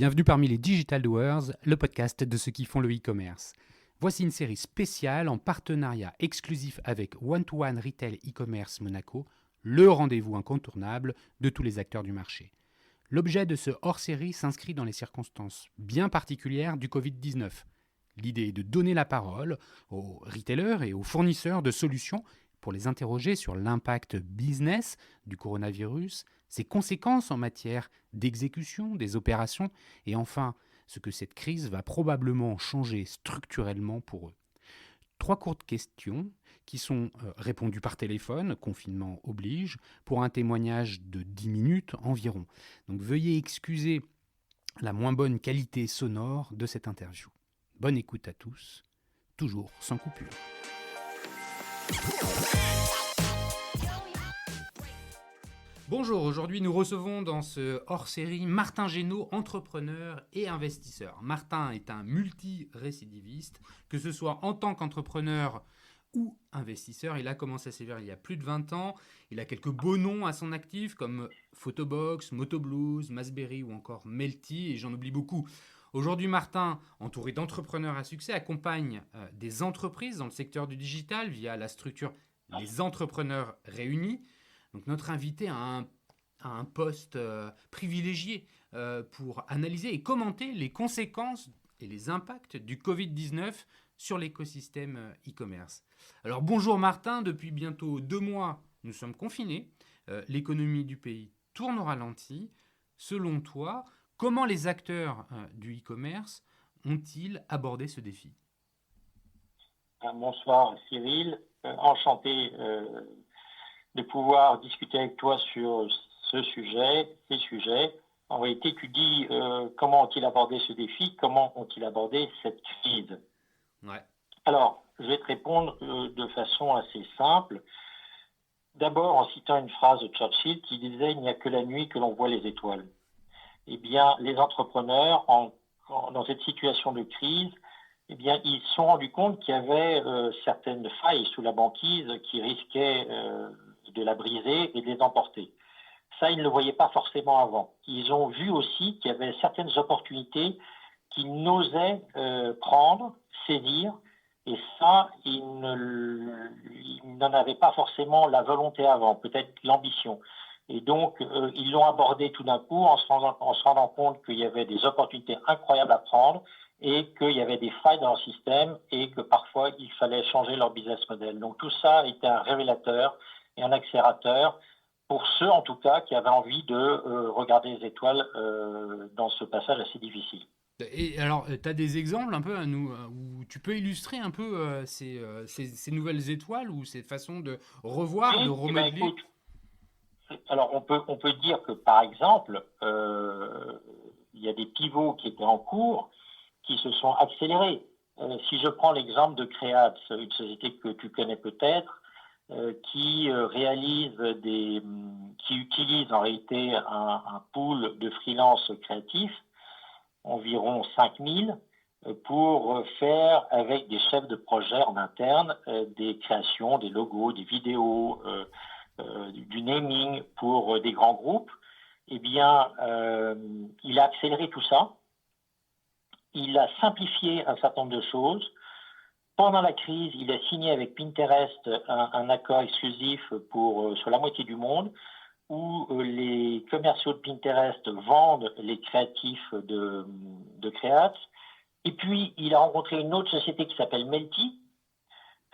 Bienvenue parmi les Digital Doers, le podcast de ceux qui font le e-commerce. Voici une série spéciale en partenariat exclusif avec One-to-One Retail e-commerce Monaco, le rendez-vous incontournable de tous les acteurs du marché. L'objet de ce hors-série s'inscrit dans les circonstances bien particulières du Covid-19. L'idée est de donner la parole aux retailers et aux fournisseurs de solutions pour les interroger sur l'impact business du coronavirus, ses conséquences en matière d'exécution des opérations et enfin ce que cette crise va probablement changer structurellement pour eux. 3 courtes questions qui sont répondues par téléphone, confinement oblige, pour un témoignage de 10 minutes environ. Donc veuillez excuser la moins bonne qualité sonore de cette interview. Bonne écoute à tous, toujours sans coupure. Bonjour, aujourd'hui nous recevons dans ce hors-série Martin Génaud, entrepreneur et investisseur. Martin est un multi-récidiviste, que ce soit en tant qu'entrepreneur ou investisseur. Il a commencé à sévir il y a plus de 20 ans. Il a quelques beaux noms à son actif comme Photobox, Motoblues, Masberry ou encore Melty et j'en oublie beaucoup. Aujourd'hui, Martin, entouré d'entrepreneurs à succès, accompagne des entreprises dans le secteur du digital via la structure Les Entrepreneurs Réunis. Donc notre invité a un poste privilégié pour analyser et commenter les conséquences et les impacts du Covid-19 sur l'écosystème e-commerce. Alors bonjour Martin, depuis bientôt 2 mois, nous sommes confinés. L'économie du pays tourne au ralenti. Selon toi, comment les acteurs du e-commerce ont-ils abordé ce défi ? Bonsoir Cyril, enchanté de pouvoir discuter avec toi sur ces sujets. En réalité, tu dis comment ont-ils abordé ce défi, comment ont-ils abordé cette crise. Ouais. Alors, je vais te répondre de façon assez simple. D'abord, en citant une phrase de Churchill qui disait « Il n'y a que la nuit que l'on voit les étoiles ». Eh bien, les entrepreneurs, dans cette situation de crise, eh bien, ils se sont rendus compte qu'il y avait certaines failles sous la banquise qui risquaient de la briser et de les emporter. Ça, ils ne le voyaient pas forcément avant. Ils ont vu aussi qu'il y avait certaines opportunités qu'ils n'osaient prendre, saisir, et ça, ils n'en avaient pas forcément la volonté avant, peut-être l'ambition. Et donc, ils l'ont abordé tout d'un coup en se rendant compte qu'il y avait des opportunités incroyables à prendre et qu'il y avait des failles dans leur système et que parfois, il fallait changer leur business model. Donc, tout ça était un révélateur et un accélérateur pour ceux, en tout cas, qui avaient envie de regarder les étoiles dans ce passage assez difficile. Et alors, tu as des exemples un peu à nous, où tu peux illustrer un peu ces nouvelles étoiles ou ces façons de revoir, Oui, de remodeler écoute, alors, on peut dire que, par exemple, il y a des pivots qui étaient en cours qui se sont accélérés. Si je prends l'exemple de Creats, une société que tu connais peut-être, qui utilise en réalité un pool de freelance créatifs, environ 5000, pour faire avec des chefs de projet en interne des créations, des logos, des vidéos, du naming pour des grands groupes. Eh bien, il a accéléré tout ça. Il a simplifié un certain nombre de choses. Pendant la crise, il a signé avec Pinterest un accord exclusif sur la moitié du monde où les commerciaux de Pinterest vendent les créatifs de Creats. Et puis, il a rencontré une autre société qui s'appelle Melty.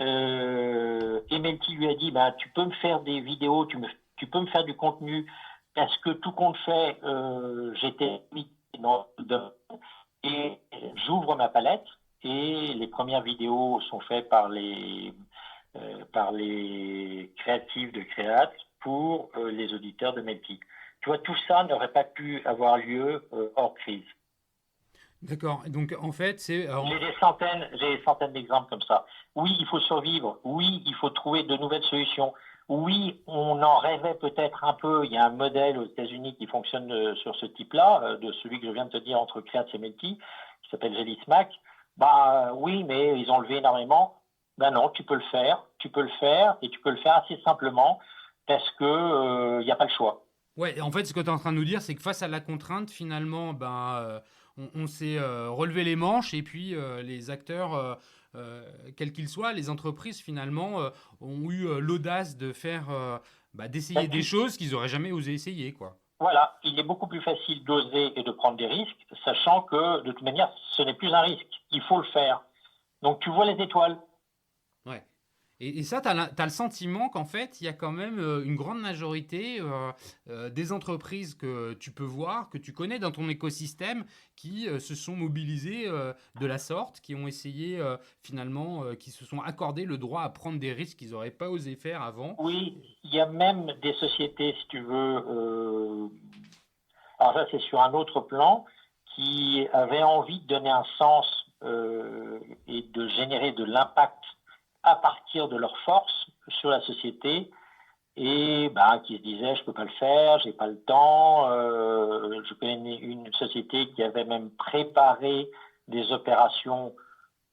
Et Melty lui a dit tu peux me faire des vidéos, tu peux me faire du contenu parce que tout compte fait, j'étais limité dans le domaine et j'ouvre ma palette et les premières vidéos sont faites par les créatifs de Creat pour les auditeurs de Melty. Tu vois, tout ça n'aurait pas pu avoir lieu hors crise. D'accord. Donc, en fait, c'est... J'ai des centaines d'exemples comme ça. Oui, il faut survivre. Oui, il faut trouver de nouvelles solutions. Oui, on en rêvait peut-être un peu. Il y a un modèle aux États-Unis qui fonctionne sur ce type-là, de celui que je viens de te dire entre Creats et Melty, qui s'appelle Jelly Smack. Oui, mais ils ont levé énormément. Non, tu peux le faire et tu peux le faire assez simplement parce que il n'y a pas le choix. Ouais, en fait, ce que tu es en train de nous dire, c'est que face à la contrainte, finalement, on s'est relevé les manches et puis les acteurs, quels qu'ils soient, les entreprises, finalement, ont eu l'audace de faire, Ben, d'essayer des choses qu'ils n'auraient jamais osé essayer, quoi. voilà, il est beaucoup plus facile d'oser et de prendre des risques, sachant que de toute manière, ce n'est plus un risque. Il faut le faire. Donc tu vois les étoiles. Ouais. Et ça, tu as le sentiment qu'en fait, il y a quand même une grande majorité des entreprises que tu peux voir, que tu connais dans ton écosystème, qui se sont mobilisées de la sorte, qui ont essayé finalement, qui se sont accordés le droit à prendre des risques qu'ils n'auraient pas osé faire avant. Oui, il y a même des sociétés, si tu veux, alors ça c'est sur un autre plan, qui avaient envie de donner un sens et de générer de l'impact à partir de leur force sur la société et qui se disaient je peux pas le faire, j'ai pas le temps. Je connais une société qui avait même préparé des opérations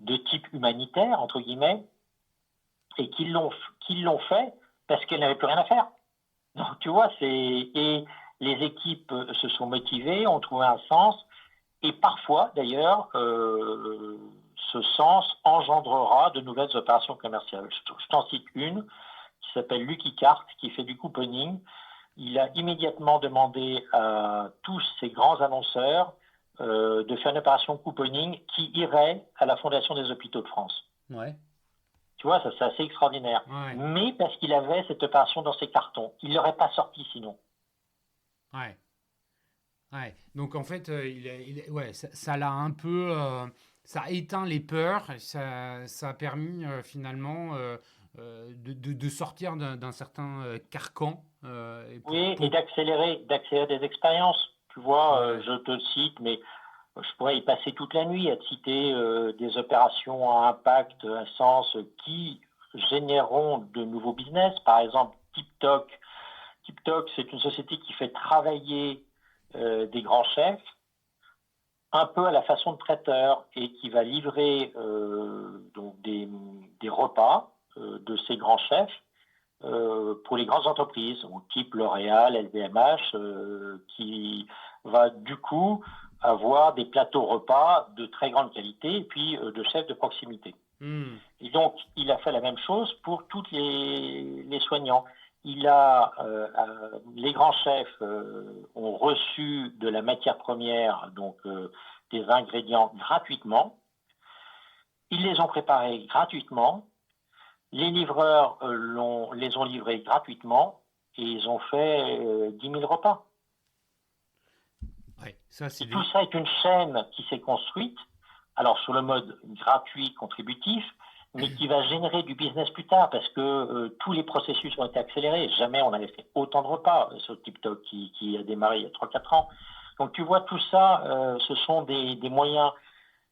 de type humanitaire entre guillemets et qui l'ont fait parce qu'elle n'avait plus rien à faire. Donc tu vois, et les équipes se sont motivées, ont trouvé un sens, et parfois d'ailleurs, ce sens engendrera de nouvelles opérations commerciales. Je t'en cite une qui s'appelle Lucky Cart, qui fait du couponing. Il a immédiatement demandé à tous ces grands annonceurs de faire une opération couponing qui irait à la Fondation des Hôpitaux de France. Ouais. Tu vois, ça c'est assez extraordinaire. Ouais. Mais parce qu'il avait cette opération dans ses cartons. Il ne l'aurait pas sorti sinon. Ouais. Ouais. Donc en fait, ouais, ça l'a un peu, ça a éteint les peurs, ça a permis finalement de sortir d'un certain carcan. Et Oui, et d'accélérer des expériences. Tu vois, ouais. je te cite, mais je pourrais y passer toute la nuit à te citer des opérations à impact, à sens, qui généreront de nouveaux business. Par exemple, TikTok. TikTok, c'est une société qui fait travailler des grands chefs un peu à la façon de traiteur et qui va livrer donc des repas de ces grands chefs pour les grandes entreprises, type L'Oréal, LVMH, qui va du coup avoir des plateaux repas de très grande qualité et puis de chefs de proximité. Hmm. Et donc, il a fait la même chose pour tous les soignants. Il a, les grands chefs ont reçu de la matière première, donc des ingrédients gratuitement. Ils les ont préparés gratuitement. Les livreurs les ont livrés gratuitement et ils ont fait 10 000 repas. Ouais, ça c'est Et tout ça est une chaîne qui s'est construite, alors sur le mode gratuit, contributif, mais qui va générer du business plus tard parce que tous les processus ont été accélérés. Jamais on n'avait fait autant de repas sur TikTok qui a démarré il y a 3-4 ans. Donc tu vois, tout ça, ce sont des moyens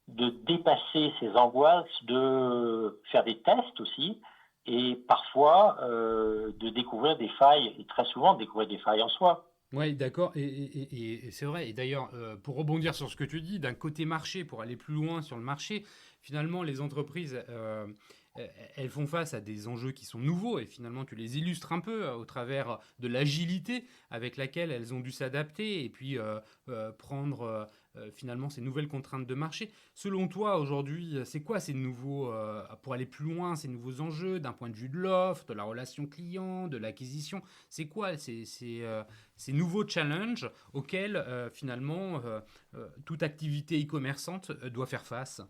de dépasser ces angoisses, de faire des tests aussi, et parfois de découvrir des failles, et très souvent de découvrir des failles en soi. Oui, d'accord. Et c'est vrai. Et d'ailleurs, pour rebondir sur ce que tu dis, d'un côté marché, pour aller plus loin sur le marché, finalement, les entreprises, elles font face à des enjeux qui sont nouveaux. Et finalement, tu les illustres un peu au travers de l'agilité avec laquelle elles ont dû s'adapter et puis prendre finalement ces nouvelles contraintes de marché. Selon toi, aujourd'hui, c'est quoi ces nouveaux, pour aller plus loin, ces nouveaux enjeux d'un point de vue de l'offre, de la relation client, de l'acquisition? C'est quoi ces nouveaux challenges auxquels finalement toute activité e-commerçante doit faire face?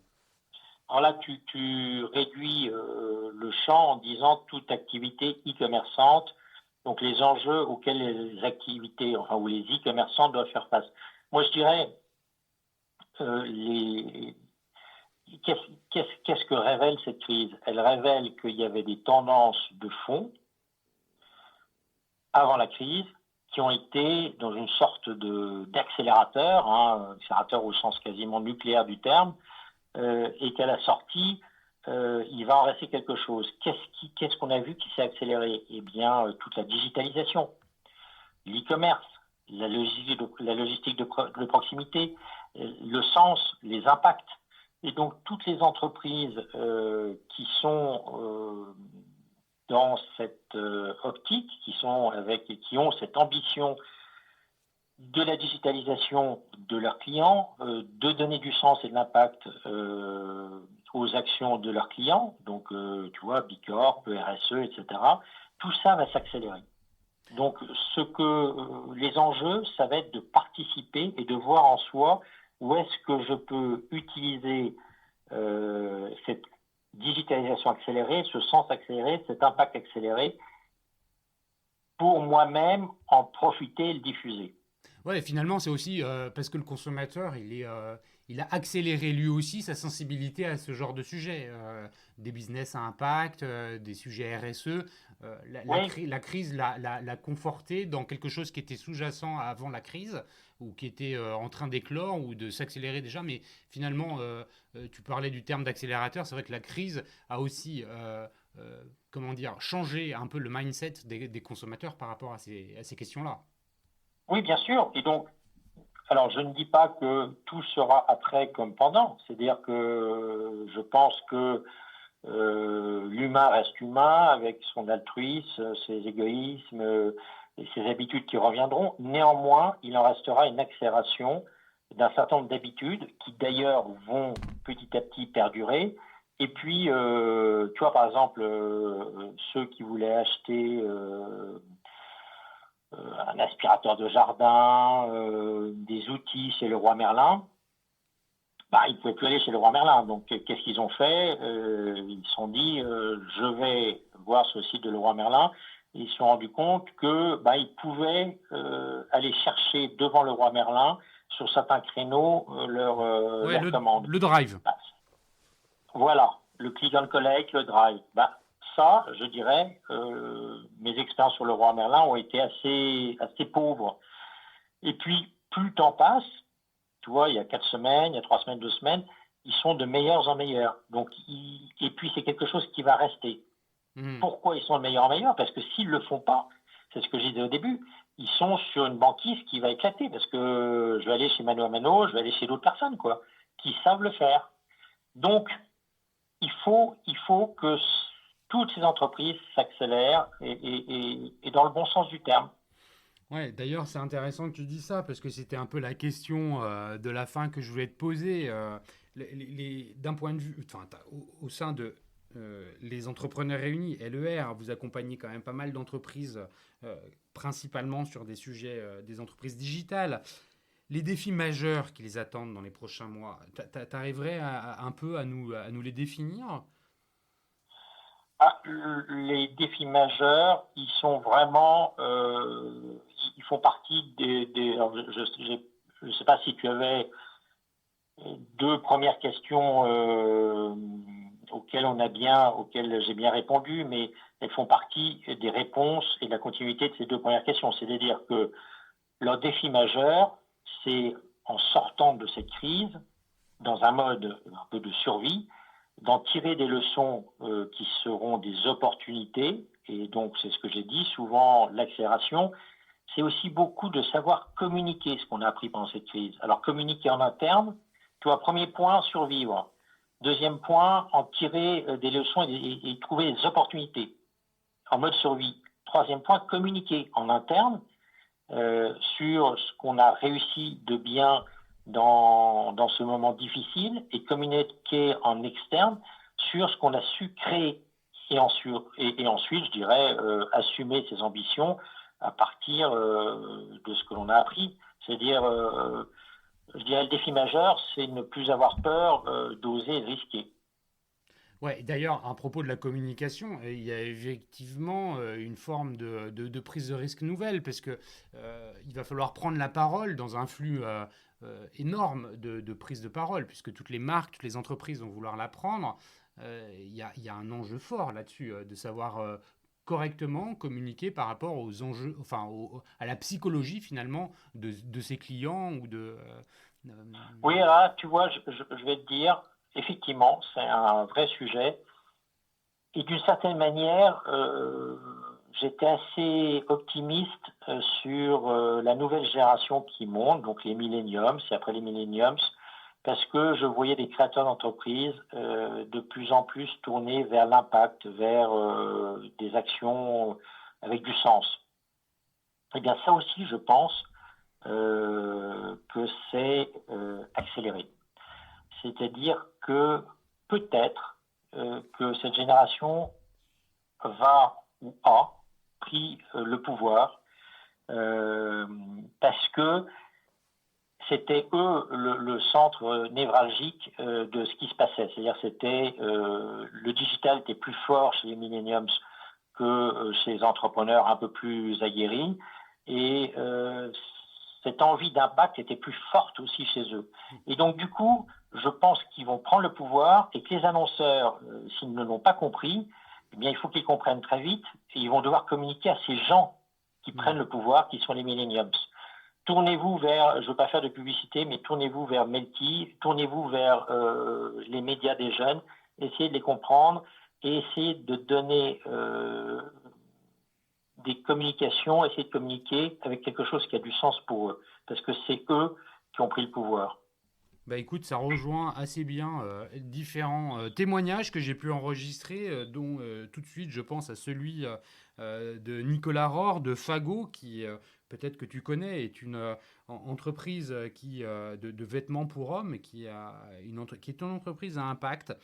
Alors là, tu réduis le champ en disant toute activité e-commerçante, donc les enjeux auxquels les activités, enfin où les e-commerçants doivent faire face. Moi, je dirais, les, qu'est-ce que révèle cette crise? Elle révèle qu'il y avait des tendances de fond avant la crise qui ont été dans une sorte d'accélérateur, accélérateur au sens quasiment nucléaire du terme, et qu'à la sortie, il va en rester quelque chose. Qu'est-ce qu'on a vu qui s'est accéléré? Eh bien, toute la digitalisation, l'e-commerce, la logistique de proximité, le sens, les impacts. Et donc, toutes les entreprises qui sont dans cette optique, qui ont cette ambition de la digitalisation de leurs clients, de donner du sens et de l'impact aux actions de leurs clients, donc tu vois, Bicorp, RSE, etc. Tout ça va s'accélérer. Donc les enjeux, ça va être de participer et de voir en soi où est-ce que je peux utiliser cette digitalisation accélérée, ce sens accéléré, cet impact accéléré pour moi-même en profiter et le diffuser. Ouais, finalement, c'est aussi parce que le consommateur, il a accéléré lui aussi sa sensibilité à ce genre de sujet. Des business à impact, des sujets RSE. Oui, La crise l'a conforté dans quelque chose qui était sous-jacent avant la crise, ou qui était en train d'éclore, ou de s'accélérer déjà. Mais finalement, tu parlais du terme d'accélérateur. C'est vrai que la crise a aussi, comment dire, changé un peu le mindset des consommateurs par rapport à ces questions-là. oui, bien sûr. Et donc, alors je ne dis pas que tout sera après comme pendant. C'est-à-dire que je pense que l'humain reste humain avec son altruisme, ses égoïsmes et ses habitudes qui reviendront. Néanmoins, il en restera une accélération d'un certain nombre d'habitudes qui d'ailleurs vont petit à petit perdurer. Et puis, tu vois, par exemple, ceux qui voulaient acheter un aspirateur de jardin, des outils chez le roi Merlin, bah, ils ne pouvaient plus aller chez le roi Merlin. Donc, qu'est-ce qu'ils ont fait? Ils se sont dit, je vais voir sur le site de le roi Merlin. Et ils se sont rendus compte que bah, ils pouvaient aller chercher devant le roi Merlin, sur certains créneaux, Ouais, leur commande. le drive. Bah, voilà, le click and collect, le drive. Bah, ça, je dirais, mes expériences sur le roi Merlin ont été assez pauvres. Et puis, plus le temps passe, tu vois, il y a 4 semaines, il y a 3 semaines, 2 semaines, ils sont de meilleurs en meilleurs. Donc, et puis c'est quelque chose qui va rester. Mhm. Pourquoi ils sont de meilleurs en meilleurs? Parce que s'ils ne le font pas, c'est ce que je disais au début, ils sont sur une banquise qui va éclater. Parce que je vais aller chez Mano à Mano, je vais aller chez d'autres personnes, quoi, qui savent le faire. Donc, il faut que toutes ces entreprises s'accélèrent et dans le bon sens du terme. Ouais, d'ailleurs, c'est intéressant que tu dis ça parce que c'était un peu la question de la fin que je voulais te poser. D'un point de vue, enfin, au sein de les entrepreneurs réunis, LER, vous accompagnez quand même pas mal d'entreprises, euh, principalement sur des sujets des entreprises digitales. Les défis majeurs qui les attendent dans les prochains mois, t'arriverais un peu à nous les définir? Ah, les défis majeurs, ils sont vraiment, ils font partie alors je sais pas si tu avais deux premières questions auxquelles j'ai bien répondu, mais elles font partie des réponses et de la continuité de ces deux premières questions. C'est-à-dire que leur défi majeur, c'est en sortant de cette crise, dans un mode un peu de survie, d'en tirer des leçons qui seront des opportunités. Et donc, c'est ce que j'ai dit, souvent l'accélération, c'est aussi beaucoup de savoir communiquer ce qu'on a appris pendant cette crise. Alors, communiquer en interne, tu vois, premier point, survivre. Deuxième point, en tirer des leçons et trouver des opportunités en mode survie. Troisième point, communiquer en interne sur ce qu'on a réussi de bien dans ce moment difficile et communiquer en externe sur ce qu'on a su créer. Et ensuite, je dirais, assumer ses ambitions à partir de ce que l'on a appris. C'est-à-dire, je dirais, le défi majeur, c'est ne plus avoir peur d'oser risquer. Ouais, d'ailleurs, à propos de la communication, il y a effectivement une forme de prise de risque nouvelle, parce que il va falloir prendre la parole dans un flux énorme de prise de parole, puisque toutes les marques, toutes les entreprises vont vouloir la prendre. Il y a un enjeu fort là-dessus, de savoir correctement communiquer par rapport aux enjeux, enfin, à la psychologie finalement de ses clients ou de... euh, Oui, là, tu vois, je vais te dire, effectivement, c'est un vrai sujet. Et d'une certaine manière, j'étais assez optimiste sur la nouvelle génération qui monte, donc les millenniums, et après les millenniums, parce que je voyais des créateurs d'entreprises de plus en plus tournés vers l'impact, vers des actions avec du sens. Eh bien, ça aussi, je pense, que c'est accéléré. C'est-à-dire que peut-être que cette génération va ou a pris le pouvoir parce que c'était eux le centre névralgique de ce qui se passait. C'est-à-dire c'était le digital était plus fort chez les millenniums que chez les entrepreneurs un peu plus aguerris et cette envie d'impact était plus forte aussi chez eux. Et donc du coup, je pense qu'ils vont prendre le pouvoir et que les annonceurs, s'ils ne l'ont pas compris, eh bien il faut qu'ils comprennent très vite et ils vont devoir communiquer à ces gens qui prennent le pouvoir, qui sont les millenniums. Tournez-vous vers, je ne veux pas faire de publicité, mais tournez-vous vers Melty, tournez-vous vers les médias des jeunes, essayez de les comprendre et essayez de donner des communications, essayez de communiquer avec quelque chose qui a du sens pour eux, parce que c'est eux qui ont pris le pouvoir. Bah écoute, ça rejoint assez bien différents témoignages que j'ai pu enregistrer, dont tout de suite je pense à celui de Nicolas Rohr de Fago, qui peut-être que tu connais, est une entreprise de vêtements pour hommes, qui est une entreprise à impact,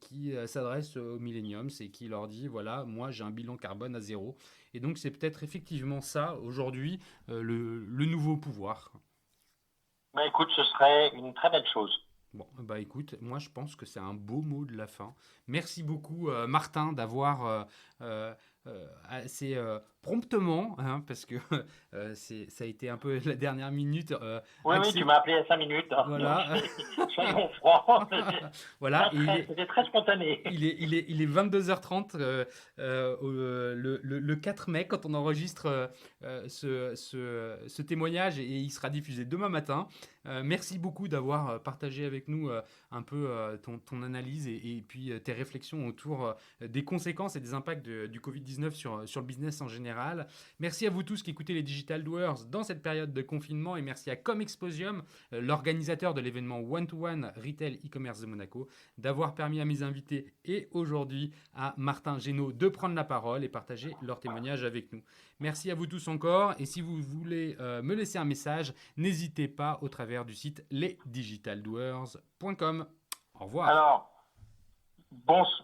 qui s'adresse aux millenniums et qui leur dit, voilà, moi j'ai un bilan carbone à zéro. Et donc c'est peut-être effectivement ça, aujourd'hui, le nouveau pouvoir. Ben, écoute, ce serait une très belle chose. Bon, bah écoute, moi je pense que c'est un beau mot de la fin. Merci beaucoup Martin d'avoir assez promptement, hein, parce que ça a été un peu la dernière minute. Oui, tu m'as appelé à 5 minutes. Hein, voilà. Soyons francs. Voilà. C'était très spontané. Il est 22h30 le 4 mai quand on enregistre ce témoignage et il sera diffusé demain matin. Merci beaucoup d'avoir partagé avec nous un peu ton analyse et puis tes réflexions autour des conséquences et des impacts du Covid-19 sur le business en général. Merci à vous tous qui écoutez les Digital Doers dans cette période de confinement et merci à Comexposium, l'organisateur de l'événement One-to-One Retail e-commerce de Monaco, d'avoir permis à mes invités et aujourd'hui à Martin Génaud de prendre la parole et partager leur témoignage avec nous. Merci à vous tous encore et si vous voulez me laisser un message, n'hésitez pas au travers du site lesdigitaldoers.com. Au revoir. Alors,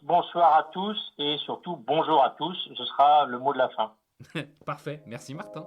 bonsoir à tous et surtout bonjour à tous. Ce sera le mot de la fin. Parfait. Merci Martin.